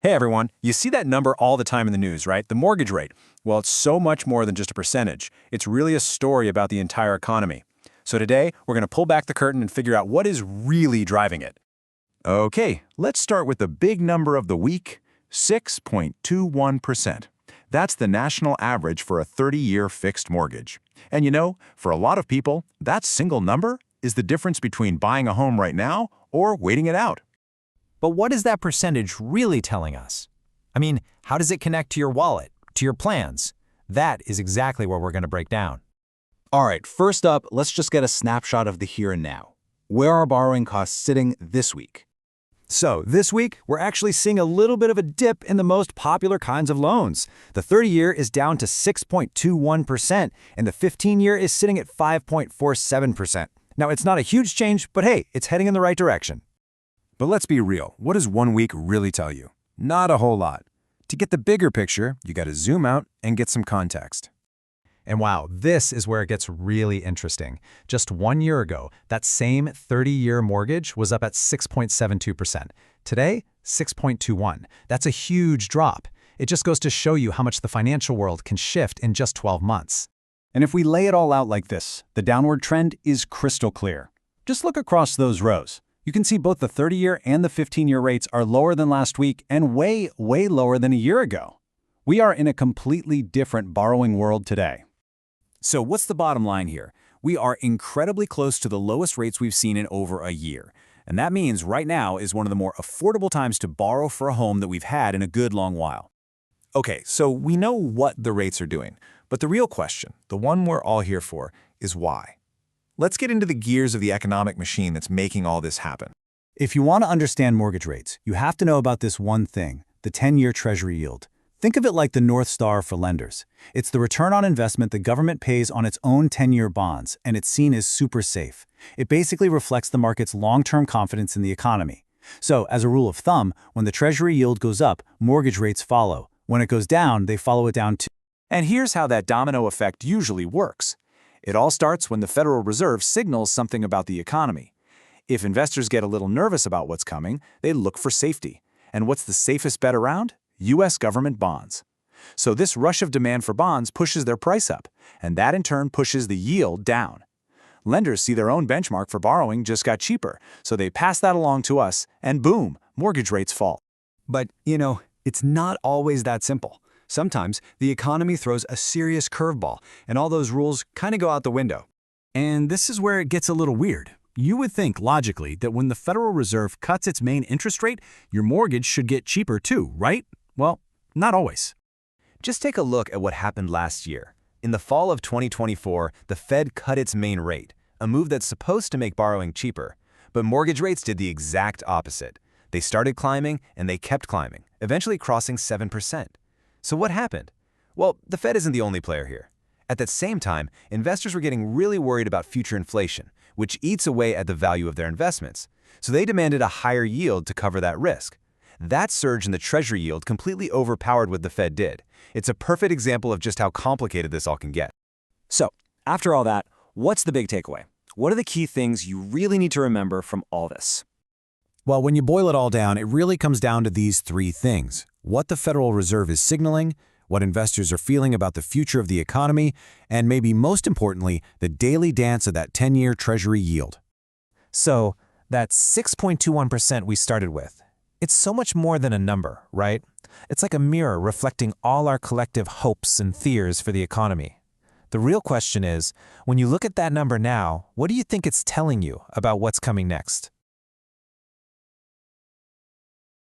Hey everyone, you see that number all the time in the news, right? The mortgage rate. Well, it's so much more than just a percentage. It's really a story about the entire economy. So today, we're going to pull back the curtain and figure out what is really driving it. Okay, let's start with the big number of the week, 6.21%. That's the national average for a 30-year fixed mortgage. And you know, for a lot of people, that single number is the difference between buying a home right now or waiting it out. But what is that percentage really telling us? I mean, how does it connect to your wallet, to your plans? That is exactly what we're going to break down. All right, first up, let's just get a snapshot of the here and now. Where are borrowing costs sitting this week? So this week, we're actually seeing a little bit of a dip in the most popular kinds of loans. The 30-year is down to 6.21%, and the 15-year is sitting at 5.47%. Now, it's not a huge change, but hey, it's heading in the right direction. But let's be real, what does 1 week really tell you? Not a whole lot. To get the bigger picture, you got to zoom out and get some context. And wow, this is where it gets really interesting. Just 1 year ago, that same 30-year mortgage was up at 6.72%. Today, 6.21. That's a huge drop. It just goes to show you how much the financial world can shift in just 12 months. And if we lay it all out like this, the downward trend is crystal clear. Just look across those rows. You can see both the 30-year and the 15-year rates are lower than last week and way, way lower than a year ago. We are in a completely different borrowing world today. So what's the bottom line here? We are incredibly close to the lowest rates we've seen in over a year. And that means right now is one of the more affordable times to borrow for a home that we've had in a good long while. Okay, so we know what the rates are doing, but the real question, the one we're all here for, is why. Let's get into the gears of the economic machine that's making all this happen. If you want to understand mortgage rates, you have to know about this one thing, the 10-year Treasury yield. Think of it like the North Star for lenders. It's the return on investment the government pays on its own 10-year bonds, and it's seen as super safe. It basically reflects the market's long-term confidence in the economy. So, as a rule of thumb, when the Treasury yield goes up, mortgage rates follow. When it goes down, they follow it down too. And here's how that domino effect usually works. It all starts when the Federal Reserve signals something about the economy. If investors get a little nervous about what's coming, they look for safety. And what's the safest bet around? U.S. government bonds. So this rush of demand for bonds pushes their price up, and that in turn pushes the yield down. Lenders see their own benchmark for borrowing just got cheaper, so they pass that along to us, and boom, mortgage rates fall. But, it's not always that simple. Sometimes the economy throws a serious curveball, and all those rules kind of go out the window. And this is where it gets a little weird. You would think, logically, that when the Federal Reserve cuts its main interest rate, your mortgage should get cheaper too, right? Well, not always. Just take a look at what happened last year. In the fall of 2024, the Fed cut its main rate, a move that's supposed to make borrowing cheaper. But mortgage rates did the exact opposite. They started climbing, and they kept climbing, eventually crossing 7%. So what happened? Well, the Fed isn't the only player here. At that same time, investors were getting really worried about future inflation, which eats away at the value of their investments. So they demanded a higher yield to cover that risk. That surge in the Treasury yield completely overpowered what the Fed did. It's a perfect example of just how complicated this all can get. So, after all that, what's the big takeaway? What are the key things you really need to remember from all this? Well, when you boil it all down, it really comes down to these three things: what the Federal Reserve is signaling, what investors are feeling about the future of the economy, and maybe most importantly, the daily dance of that 10-year Treasury yield. So, that 6.21% we started with, it's so much more than a number, right? It's like a mirror reflecting all our collective hopes and fears for the economy. The real question is, when you look at that number now, what do you think it's telling you about what's coming next?